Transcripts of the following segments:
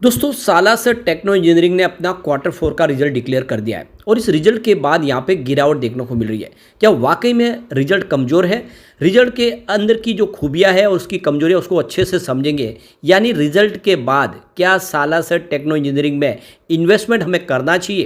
दोस्तों Salasar techno engineering ने अपना क्वार्टर फोर का रिजल्ट डिक्लेयर कर दिया है और इस रिजल्ट के बाद यहाँ पे गिरावट देखने को मिल रही है। क्या वाकई में रिजल्ट कमज़ोर है? रिजल्ट के अंदर की जो खूबियाँ है और उसकी कमजोरी है उसको अच्छे से समझेंगे। यानी रिजल्ट के बाद क्या सालासर टेक्नो इंजीनियरिंग में इन्वेस्टमेंट हमें करना चाहिए?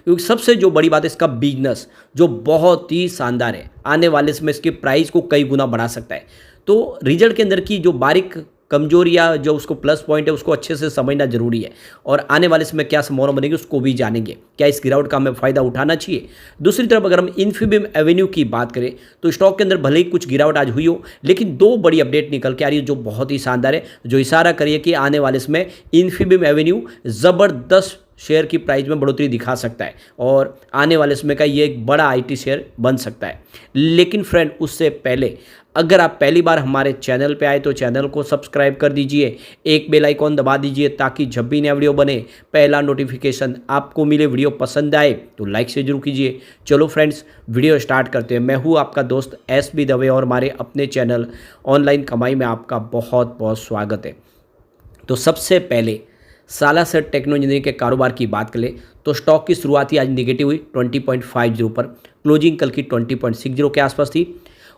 क्योंकि सबसे जो बड़ी बात है इसका बिजनेस जो बहुत ही शानदार है, आने वाले समय इसके प्राइस को कई गुना बढ़ा सकता है। तो रिजल्ट के अंदर की जो बारीक कमजोरियाँ जो उसको प्लस पॉइंट है उसको अच्छे से समझना जरूरी है और आने वाले समय क्या संभावना बनेगी उसको भी जानेंगे। क्या इस गिरावट का हमें फ़ायदा उठाना चाहिए? दूसरी तरफ अगर हम इन्फीबीम एवेन्यू की बात करें तो स्टॉक के अंदर भले ही कुछ गिरावट आज हुई हो, लेकिन दो बड़ी अपडेट निकल के आ रही है जो बहुत ही शानदार है, जो इशारा करिए कि आने वाले समय इन्फीबीम एवेन्यू ज़बरदस्त शेयर की प्राइस में बढ़ोतरी दिखा सकता है और आने वाले समय का ये एक बड़ा आईटी शेयर बन सकता है। लेकिन फ्रेंड उससे पहले अगर आप पहली बार हमारे चैनल पे आए तो चैनल को सब्सक्राइब कर दीजिए, एक बेल आइकॉन दबा दीजिए ताकि जब भी नया वीडियो बने पहला नोटिफिकेशन आपको मिले। वीडियो पसंद आए तो लाइक से जरूर कीजिए। चलो फ्रेंड्स वीडियो स्टार्ट करते हैं। मैं हूँ आपका दोस्त एस बी दवे और हमारे अपने चैनल ऑनलाइन कमाई में आपका बहुत बहुत स्वागत है। तो सबसे पहले सालासर टेक्नो इंजीनियरिंग के कारोबार की बात करें तो स्टॉक की शुरुआत ही आज निगेटिव हुई 20.50 पर, क्लोजिंग कल की 20.60 के आसपास थी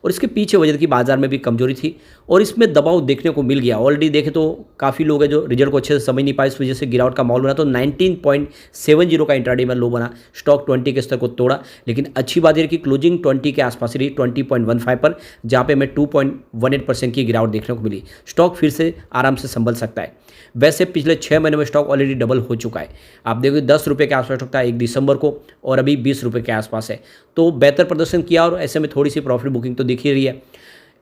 और इसके पीछे वजह की बाजार में भी कमजोरी थी और इसमें दबाव देखने को मिल गया। ऑलरेडी देखें तो काफ़ी लोग हैं जो रिजल्ट को अच्छे से समझ नहीं पाए, इस वजह से गिरावट का माहौल बना। तो 19.70 का इंट्राडे में लो बना, स्टॉक 20 के स्तर को तोड़ा, लेकिन अच्छी बात यह कि क्लोजिंग 20 के आसपास रही 20.15 पर, जहाँ पे हमें 2.18% की गिरावट देखने को मिली। स्टॉक फिर से आराम से संभल सकता है। वैसे पिछले 6 महीने में स्टॉक ऑलरेडी डबल हो चुका है। आप देखिए 10 रुपये के आसपास स्टॉक था 1 दिसंबर को और अभी 20 रुपये के आसपास है। तो बेहतर प्रदर्शन किया और ऐसे में थोड़ी सी प्रॉफिट बुकिंग तो दिख ही रही है।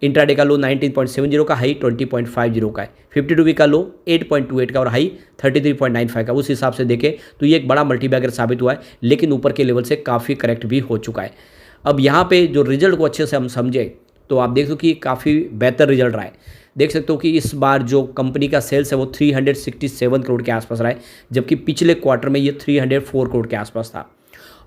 इंट्राडे का लो 19.70 का, हाई 20.50 का है। 52 वीक का लो 8.28 का और हाई 33.95 का। उस हिसाब से देखें तो ये एक बड़ा मल्टीबैगर साबित हुआ है, लेकिन ऊपर के लेवल से काफ़ी करेक्ट भी हो चुका है। अब यहाँ पे जो रिजल्ट को अच्छे से हम समझे तो आप देख दो कि काफ़ी बेहतर रिजल्ट रहा है। देख सकते हो कि इस बार जो कंपनी का सेल्स है वो 367 करोड़ के आसपास रहा है, जबकि पिछले क्वार्टर में ये 304 करोड़ के आसपास था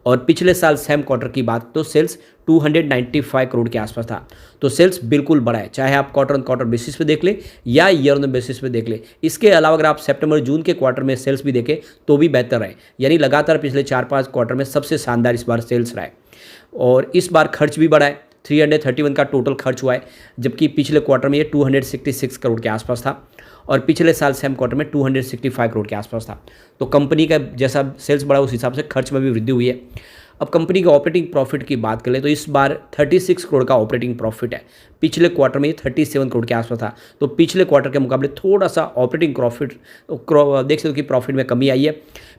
और पिछले साल सेम क्वार्टर की बात तो सेल्स 295 करोड़ के आसपास था। तो सेल्स बिल्कुल बड़ा है, चाहे आप क्वार्टर ऑन क्वार्टर बेसिस पे देख ले या ईयर ऑन बेसिस पे देख ले। इसके अलावा अगर आप सितंबर जून के क्वार्टर में सेल्स भी देखें तो भी बेहतर है, यानी लगातार पिछले 4-5 क्वार्टर में सबसे शानदार इस बार सेल्स रहा है। और इस बार खर्च भी बढ़ा है, 331 का टोटल खर्च हुआ है, जबकि पिछले क्वार्टर में ये 266 करोड़ के आसपास था और पिछले साल सेम क्वार्टर में 265 करोड़ के आसपास था। तो कंपनी का जैसा सेल्स बढ़ा उस हिसाब से खर्च में भी वृद्धि हुई है। अब कंपनी के ऑपरेटिंग प्रॉफिट की बात करें तो इस बार 36 करोड़ का ऑपरेटिंग प्रॉफिट है। पिछले क्वार्टर में ये 37 करोड़ के आसपास था। तो पिछले क्वार्टर के मुकाबले थोड़ा सा ऑपरेटिंग प्रॉफिट देख सकते हो कि प्रॉफिट में कमी आई है।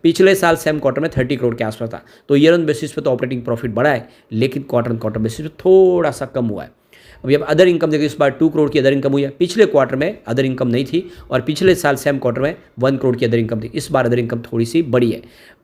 पिछले साल सेम क्वार्टर में 30 करोड़ के आसपास था। तो ईयर ऑन बेसिस पे तो ऑपरेटिंग प्रॉफिट बढ़ा है, लेकिन क्वार्टर ऑन क्वार्टर बेसिस पे थोड़ा सा कम हुआ है। अभी अब अदर इनकम देखिए, इस बार 2 करोड़ की अदर इनकम हुई है। पिछले क्वार्टर में अदर इनकम नहीं थी और पिछले साल सेम क्वार्टर में 1 करोड़ की अदर इनकम थी। इस बार अदर इनकम थोड़ी सी बड़ी है।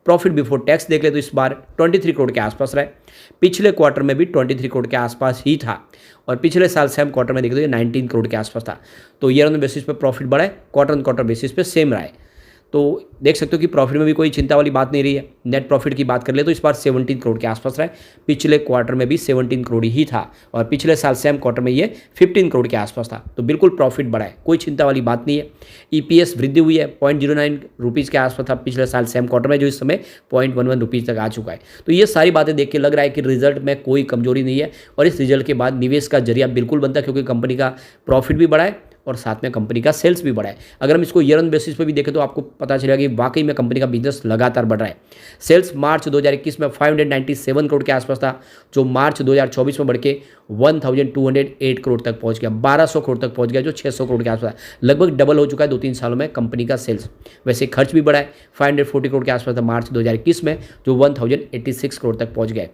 प्रॉफिट बिफोर टैक्स देख ले तो इस बार 23 करोड़ के आसपास रहा है। पिछले क्वार्टर में भी 23 करोड़ के आसपास ही था और पिछले साल सेम क्वार्टर में देख तो ये 19 करोड़ के आसपास था। तो ईयर ऑन बेसिस पे प्रॉफिट बढ़ा है, क्वार्टर ऑन क्वार्टर बेसिस पे सेम रहा है। तो देख सकते हो कि प्रॉफिट में भी कोई चिंता वाली बात नहीं रही है। नेट प्रॉफिट की बात कर ले तो इस बार 17 करोड़ के आसपास रहा है। पिछले क्वार्टर में भी 17 करोड़ ही था और पिछले साल सेम क्वार्टर में ये 15 करोड़ के आसपास था। तो बिल्कुल प्रॉफिट बढ़ा है, कोई चिंता वाली बात नहीं है। ईपीएस वृद्धि हुई है, 0.09 रुपीज़ के आसपास था पिछले साल सेम क्वार्टर में, जो इस समय 0.11 रुपीज़ तक आ चुका है। तो ये सारी बातें देख के लग रहा है कि रिजल्ट में कोई कमजोरी नहीं है और इस रिजल्ट के बाद निवेश का जरिया बिल्कुल बनता है, क्योंकि कंपनी का प्रॉफिट भी बढ़ा है और साथ में कंपनी का सेल्स भी बढ़ा है। अगर हम इसको ईयर ऑन बेसिस पे भी देखें तो आपको पता चलेगा कि वाकई में कंपनी का बिजनेस लगातार बढ़ रहा है। सेल्स मार्च 2021 में 597 करोड़ के आसपास था, जो मार्च 2024 में बढ़ के 1208 करोड़ तक पहुंच गया, 1200 करोड़ तक पहुंच गया, जो 600 करोड़ के आसपास लगभग डबल हो चुका है 2-3 सालों में कंपनी का सेल्स। वैसे खर्च भी बढ़ा है, 540 करोड़ के आसपास था मार्च 2021 में, जो 1086 करोड़ तक पहुँच गए।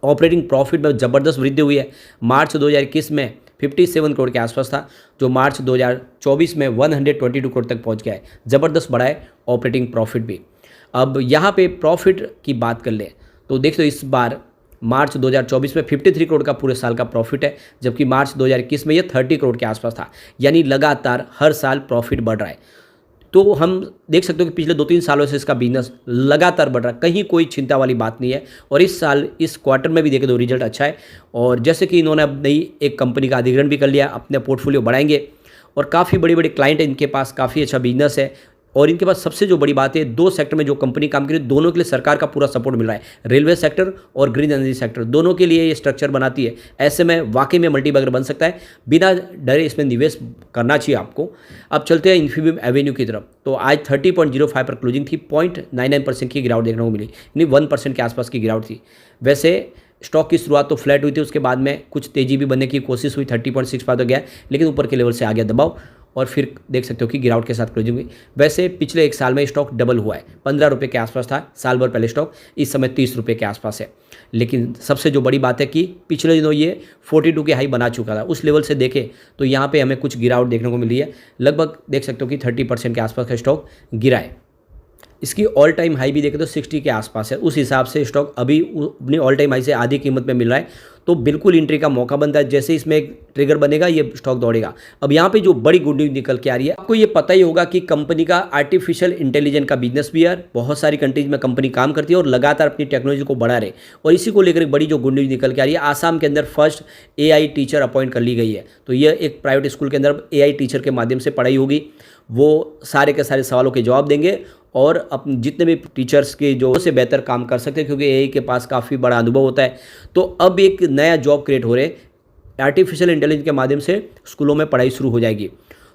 ऑपरेटिंग प्रॉफिट में ज़बरदस्त वृद्धि हुई है। मार्च 2021 में 57 करोड़ के आसपास था, जो मार्च 2024 में 122 करोड़ तक पहुंच गया है। ज़बरदस्त बढ़ा है ऑपरेटिंग प्रॉफिट भी। अब यहाँ पे प्रॉफिट की बात कर ले तो देख लो इस बार मार्च 2024 में 53 करोड़ का पूरे साल का प्रॉफिट है, जबकि मार्च 2021 में ये 30 करोड़ के आसपास था। यानी लगातार हर साल प्रॉफिट बढ़ रहा है। तो हम देख सकते हो कि पिछले 2-3 सालों से इसका बिजनेस लगातार बढ़ रहा है, कहीं कोई चिंता वाली बात नहीं है। और इस साल इस क्वार्टर में भी देखें तो रिजल्ट अच्छा है और जैसे कि इन्होंने अब नई एक कंपनी का अधिग्रहण भी कर लिया, अपने पोर्टफोलियो बढ़ाएंगे और काफ़ी बड़ी बड़ी क्लाइंट है इनके पास, काफ़ी अच्छा बिजनेस है। और इनके पास सबसे जो बड़ी बात है, दो सेक्टर में जो कंपनी काम कर रही है दोनों के लिए सरकार का पूरा सपोर्ट मिल रहा है, रेलवे सेक्टर और ग्रीन एनर्जी सेक्टर, दोनों के लिए ये स्ट्रक्चर बनाती है। ऐसे में वाकई में मल्टीबैगर बन सकता है, बिना डरे इसमें निवेश करना चाहिए आपको। अब चलते हैं इन्फीबीम एवेन्यू की तरफ। तो आज 30.05 पर क्लोजिंग थी, 0.99% की गिरावट देखने को मिली, यानी 1% के आसपास की गिरावट थी। वैसे स्टॉक की शुरुआत तो फ्लैट हुई थी, उसके बाद में कुछ तेजी भी बनने की कोशिश हुई, 30.65 तो गया, लेकिन ऊपर के लेवल से आ गया दबाव और फिर देख सकते हो कि गिरावट के साथ क्लोजिंग हुई। वैसे पिछले एक साल में स्टॉक डबल हुआ है, 15 रुपये के आसपास था साल भर पहले स्टॉक, इस समय 30 रुपये के आसपास है। लेकिन सबसे जो बड़ी बात है कि पिछले दिनों ये 42 के हाई बना चुका था, उस लेवल से देखें तो यहाँ पे हमें कुछ गिरावट देखने को मिल रही है, लगभग देख सकते हो कि 30% के आसपास का स्टॉक गिरा है। इसकी ऑल टाइम हाई भी देखें तो 60 के आसपास है, उस हिसाब से स्टॉक अभी अपनी ऑल टाइम हाई से आधी कीमत में मिल रहा है, तो बिल्कुल एंट्री का मौका बनता है। जैसे इसमें एक ट्रिगर बनेगा ये स्टॉक दौड़ेगा। अब यहाँ पे जो बड़ी गुड न्यूज निकल के आ रही है, आपको ये पता ही होगा कि कंपनी का आर्टिफिशियल इंटेलिजेंस का बिजनेस भी है, बहुत सारी कंट्रीज में कंपनी काम करती है और लगातार अपनी टेक्नोलॉजी को बढ़ा रहे, और इसी को लेकर एक बड़ी जो गुड न्यूज निकल के आ रही है, आसाम के अंदर फर्स्ट AI टीचर अपॉइंट कर ली गई है। तो ये एक प्राइवेट स्कूल के अंदर AI टीचर के माध्यम से पढ़ाई होगी, वो सारे के सारे सवालों के जवाब देंगे और अपने जितने भी टीचर्स के जो से बेहतर काम कर सकते हैं, क्योंकि AI के पास काफ़ी बड़ा अनुभव होता है। तो अब एक नया जॉब क्रिएट हो रहे, आर्टिफिशियल इंटेलिजेंस के माध्यम से स्कूलों में पढ़ाई शुरू हो जाएगी।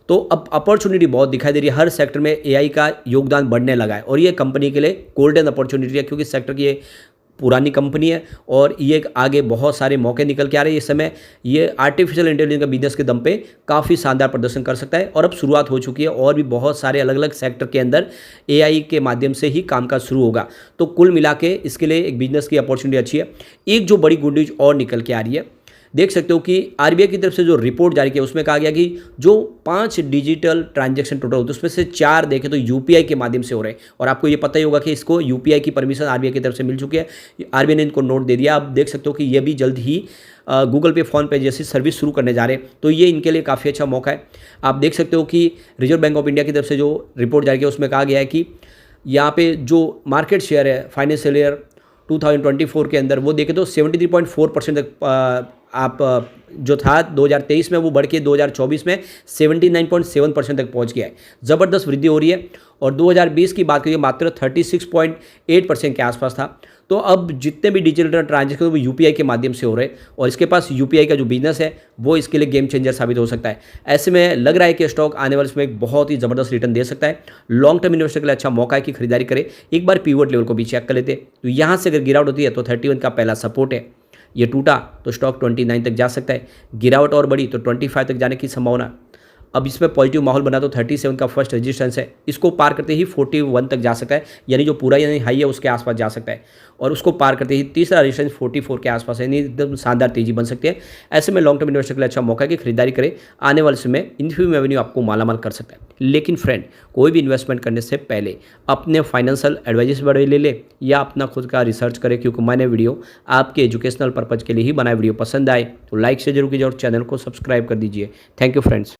तो अब अपॉर्चुनिटी बहुत दिखाई दे रही है, हर सेक्टर में AI का योगदान बढ़ने लगा है, और ये कंपनी के लिए गोल्डन अपॉर्चुनिटी है, क्योंकि सेक्टर की ये पुरानी कंपनी है और ये आगे बहुत सारे मौके निकल के आ रहे हैं। इस समय ये आर्टिफिशियल इंटेलिजेंस का बिजनेस के दम पे काफ़ी शानदार प्रदर्शन कर सकता है, और अब शुरुआत हो चुकी है, और भी बहुत सारे अलग अलग सेक्टर के अंदर AI के माध्यम से ही कामकाज शुरू होगा। तो कुल मिला के इसके लिए एक बिजनेस की अपॉर्चुनिटी अच्छी है। एक जो बड़ी गुड न्यूज और निकल के आ रही है, देख सकते हो कि RBI की तरफ से जो रिपोर्ट जारी किया उसमें कहा गया कि जो 5 डिजिटल ट्रांजैक्शन टोटल होते हैं उसमें से 4 देखें तो UPI के माध्यम से हो रहे हैं, और आपको ये पता ही होगा कि इसको UPI की परमिशन RBI की तरफ से मिल चुकी है। RBI ने इनको नोट दे दिया। आप देख सकते हो कि ये भी जल्द ही गूगल पे, फ़ोन पे जैसी सर्विस शुरू करने जा रहे हैं, तो ये इनके लिए काफ़ी अच्छा मौका है। आप देख सकते हो कि रिजर्व बैंक ऑफ इंडिया की तरफ से जो रिपोर्ट जारी किया उसमें कहा गया है कि यहाँ पे जो मार्केट शेयर है फाइनेंशियल ईयर 2024 के अंदर वो देखें तो 73.4% तक आप जो था 2023 में वो बढ़ के 2024 में 79.7% तक पहुंच गया है। ज़बरदस्त वृद्धि हो रही है, और 2020 की बात करिए मात्र 36.8% के आसपास था। तो अब जितने भी डिजिटल ट्रांजेक्शन वो UPI के माध्यम से हो रहे हैं, और इसके पास UPI का जो बिजनेस है वो इसके लिए गेम चेंजर साबित हो सकता है। ऐसे में लग रहा है कि स्टॉक आने वाले समय एक बहुत ही ज़बरदस्त रिटर्न दे सकता है। लॉन्ग टर्म इन्वेस्टर के लिए अच्छा मौका है कि खरीदारी करें। एक बार पिवट लेवल को भी चेक कर लेते, तो यहाँ से अगर गिरावट होती है तो 31 का पहला सपोर्ट है, ये टूटा तो स्टॉक 29 तक जा सकता है, गिरावट और बढ़ी तो 25 तक जाने की संभावना। अब इसमें पॉजिटिव माहौल बना तो 37 का फर्स्ट रेजिस्टेंस है, इसको पार करते ही 41 तक जा सकता है, यानी जो पूरा यानी हाई है उसके आसपास जा सकता है, और उसको पार करते ही तीसरा रेजिस्टेंस 44 के आसपास है, यानी एकदम शानदार तेजी बन सकती है। ऐसे में लॉन्ग टर्म इन्वेस्टर के लिए अच्छा मौका है कि खरीदारी करें। आने वाले समय इन्फीबीम एवेन्यू आपको मालामाल कर सकता है। लेकिन फ्रेंड, कोई भी इन्वेस्टमेंट करने से पहले अपने फाइनेंशियल एडवाइजर बड़े ले ले या अपना खुद का रिसर्च करें, क्योंकि मैंने वीडियो आपके एजुकेशनल पर्पज़ के लिए ही बनाया। वीडियो पसंद आए तो लाइक से जरूर कीजिए और चैनल को सब्सक्राइब कर दीजिए। Thank you friends.